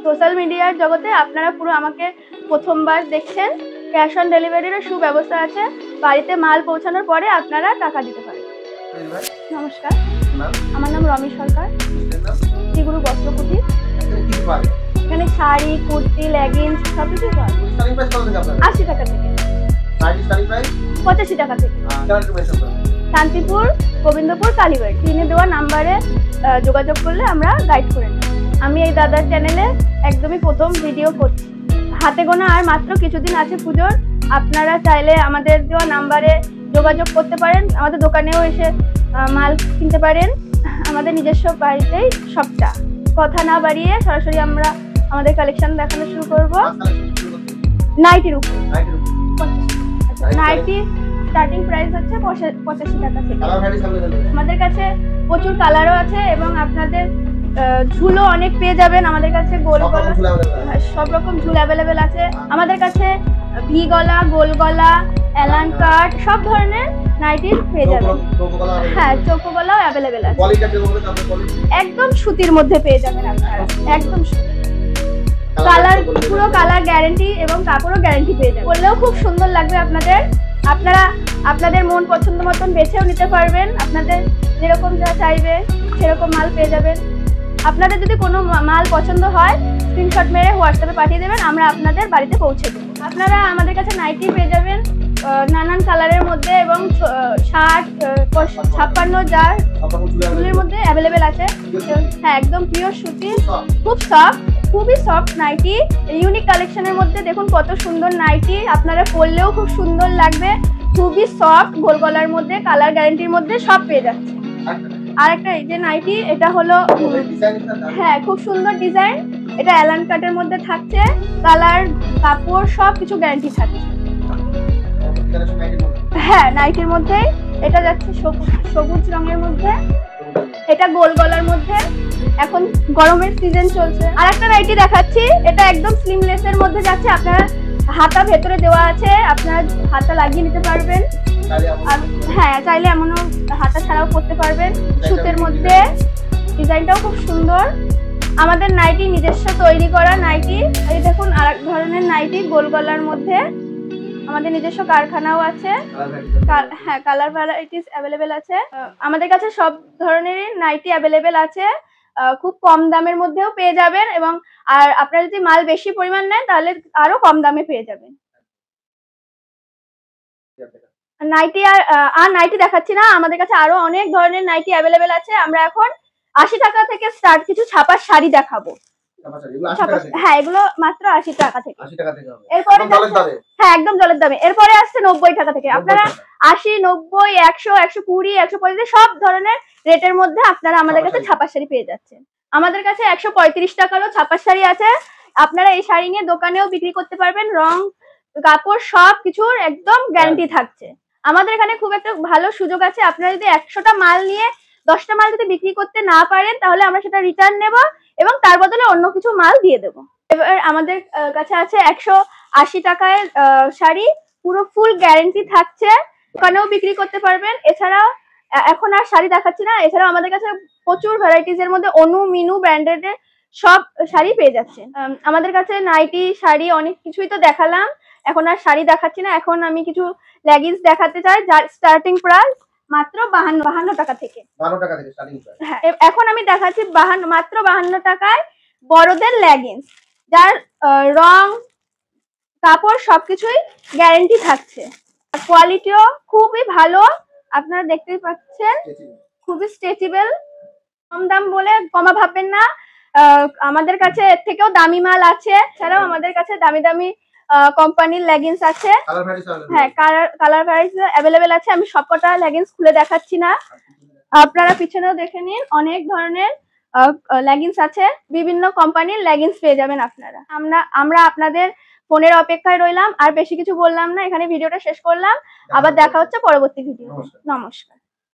Social মিডিয়ার জগতে আপনারা পুরো আমাকে প্রথমবার দেখছেন। ক্যাশ অন ডেলিভারিরও সুব্যবস্থা আছে। বাড়িতে মাল পৌঁছানোর পরে আপনারা টাকা দিতে পারেন। নমস্কার, আমার নাম রমি সরকার, শ্রীগুরু বস্ত্রকুটির। এখানে শাড়ি, কুর্তি, লেগিংস সবকিছু পাওয়া যায় 80 টাকা থেকে, 85 টাকা থেকে। শান্তিপুর, গোবিন্দপুর, কালীবাড়ি। স্ক্রিনে দেওয়া নাম্বারে যোগাযোগ করলে আমরা গাইড করে নিই। আমি এই দাদার চ্যানেলে একদমই প্রথম ভিডিও করছি। হাতে গোনা আর মাত্র কিছুদিন আছে পুজোর। আপনারা চাইলে আমাদের দেওয়া নাম্বারে যোগাযোগ করতে পারেন, আমাদের দোকানেও এসে মাল কিনতে পারেন। আমাদের নিজস্ব বাড়িতেই সবটা। কথা না বাড়িয়ে সরাসরি আমরা আমাদের কালেকশন দেখানো শুরু করব। নাইটির উপর নাইটি স্টার্টিং প্রাইস হচ্ছে 85 টাকা থেকে। আমাদের কাছে প্রচুর কালারও আছে এবং আপনাদের ঝুলও অনেক পেয়ে যাবেন। আমাদের কাছে গোল গলা, সব রকম ঝুল অ্যাভেলেবেল আছে। আমাদের কাছে ভি গলা, গোল গলা, অ্যালান কাট সব ধরনের নাইটির পেয়ে যাবেন। হ্যাঁ, চৌকো গলাও অ্যাভেলেবেল আছে। একদম সুতির মধ্যে পেয়ে যাবেন আপনারা, একদম সুতি। কালার, পুরো কালার গ্যারান্টি এবং কাপড়ও গ্যারান্টি পেয়ে যাবেন। বললেও খুব সুন্দর লাগবে আপনাদের। আপনারা আপনাদের মন পছন্দ মতন বেছেও নিতে পারবেন। আপনাদের যেরকম যা চাইবে সেরকম মাল পেয়ে যাবেন। আপনাদের যদি কোনো মাল পছন্দ হয় স্ক্রিনশট মেরে হোয়াটসঅ্যাপে পাঠিয়ে দেবেন, আমরা আপনাদের বাড়িতে পৌঁছে দেবো। আপনারা আমাদের কাছে নাইটি পেয়ে যাবেন নানান কালারের মধ্যে এবং 60, 56 যার চুলের মধ্যে অ্যাভেলেবেল আছে। হ্যাঁ, একদম পিওর সুতি, খুব সফট, খুবই সফট নাইটি। ইউনিক কালেকশনের মধ্যে দেখুন কত সুন্দর নাইটি। আপনারা পরলেও খুব সুন্দর লাগবে। খুবই সফট, গোল গলার মধ্যে, কালার গ্যারান্টির মধ্যে সব পেয়ে যাচ্ছে। আর একটা এই যে নাইটি, এটা হলো, হ্যাঁ খুব সুন্দর ডিজাইন। এটা অ্যালান কাটের মধ্যে থাকছে। কালার, কাপড় সব কিছু গ্যারান্টি থাকছে। হ্যাঁ, নাইটির মধ্যে এটা যাচ্ছে সবুজ রঙের মধ্যে, এটা গোল গলার মধ্যে। এখন গরমের সিজন চলছে। আর একটা নাইটি দেখাচ্ছি, এটা একদম স্লিমলেসের মধ্যে যাচ্ছে। আপনার হাতা ভেতরে দেওয়া আছে, আপনার হাতা লাগিয়ে নিতে পারবেন। হ্যাঁ, চাইলে এমনও হাতা ছাড়াও করতে পারবেন। সুতের মধ্যে ডিজাইনটাও খুব সুন্দর। আমাদের নাইটি নিজস্ব তৈরি করা নাইটি। এই দেখুন আরেক ধরনের নাইটি গোল গলার মধ্যে। আমাদের নিজস্ব কারখানাও আছে। হ্যাঁ, কালার ভ্যারাইটিস অ্যাভেলেবেল আছে। আমাদের কাছে সব ধরনেরই নাইটি অ্যাভেলেবেল আছে। খুব কম দামের মধ্যেও পেয়ে যাবেন এবং আর আপনারা যদি মাল বেশি পরিমাণ নেন তাহলে আরো কম দামে পেয়ে যাবেন। নাইটি আর নাইটি দেখাচ্ছি না, আমাদের কাছে আরো অনেক ধরনের নাইটি অ্যাভেলেবেল আছে। আমরা এখন 80 টাকা থেকে স্টার্ট কিছু ছাপার শাড়ি দেখাবো। হ্যাঁ, এগুলো মাত্র 80 টাকা থেকে। এরপরে হ্যাঁ, একদম জলের দামে। এরপরে আসছে 90 টাকা থেকে। আপনারা 80, 90, 100, 120, 150 সব ধরনের রেটের মধ্যে আপনারা আমাদের কাছে ছাপার শাড়ি পেয়ে যাচ্ছেন। আমাদের কাছে 135 টাকারও ছাপার শাড়ি আছে। আপনারা এই শাড়ি নিয়ে দোকানেও বিক্রি করতে পারবেন। রং, কাপড় সব কিছুর একদম গ্যারান্টি থাকছে। আমাদের এখানে খুব একটা ভালো সুযোগ আছে। আপনারা যদি 100টা মাল নিয়ে 10টা মাল যদি বিক্রি করতে না পারেন তাহলে আমরা সেটা রিটার্ন নেব এবং তার বদলে অন্য কিছু মাল দিয়ে দেবো। এবার আমাদের কাছে আছে 180 টাকায় শাড়ি, পুরো ফুল গ্যারান্টি থাকছে। দোকানেও বিক্রি করতে পারবেন। এছাড়াও এখন আর শাড়ি দেখাচ্ছি না, এছাড়াও আমাদের কাছে প্রচুর ভ্যারাইটিস এর মধ্যে অনু, মিনু ব্র্যান্ডেড সব শাড়ি পেয়ে যাচ্ছেন। আমাদের কাছে নাইটি, শাড়ি অনেক কিছুই তো দেখালাম। এখন আর শাড়ি দেখাচ্ছি না, এখন আমি কিছু লেগিংস দেখাতে চাই যার স্টার্টিং প্রাইস মাত্র 52 টাকা থেকে। 52 টাকা থেকে স্টার্টিং প্রাইস। হ্যাঁ, এখন আমি দেখাচ্ছি মাত্র 52 টাকায় বড়দের লেগিংস, যার রং, কাপড় সবকিছুই গ্যারান্টি থাকছে। কোয়ালিটিও খুবই ভালো, আপনারা দেখতেই পাচ্ছেন, খুবই স্ট্রেচেবল। কম দাম বলে কমা ভাববেন না, আমাদের কাছে এর থেকেও দামি মাল আছে। এছাড়াও আমাদের কাছে দামি দামি কোম্পানির লেগিংস আছে। হ্যাঁ, কালার ভ্যারাইটিস অ্যাভেলেবেল আছে। আমি সবকটা লেগিংস খুলে দেখাচ্ছি না, আপনারা পিছনেও দেখে নিন। অনেক ধরনের লেগিংস আছে, বিভিন্ন কোম্পানির লেগিংস পেয়ে যাবেন আপনারা। আমরা আপনাদের ফোনের অপেক্ষায় রইলাম। আর বেশি কিছু বললাম না, এখানে ভিডিওটা শেষ করলাম। আবার দেখা হচ্ছে পরবর্তী ভিডিও। নমস্কার।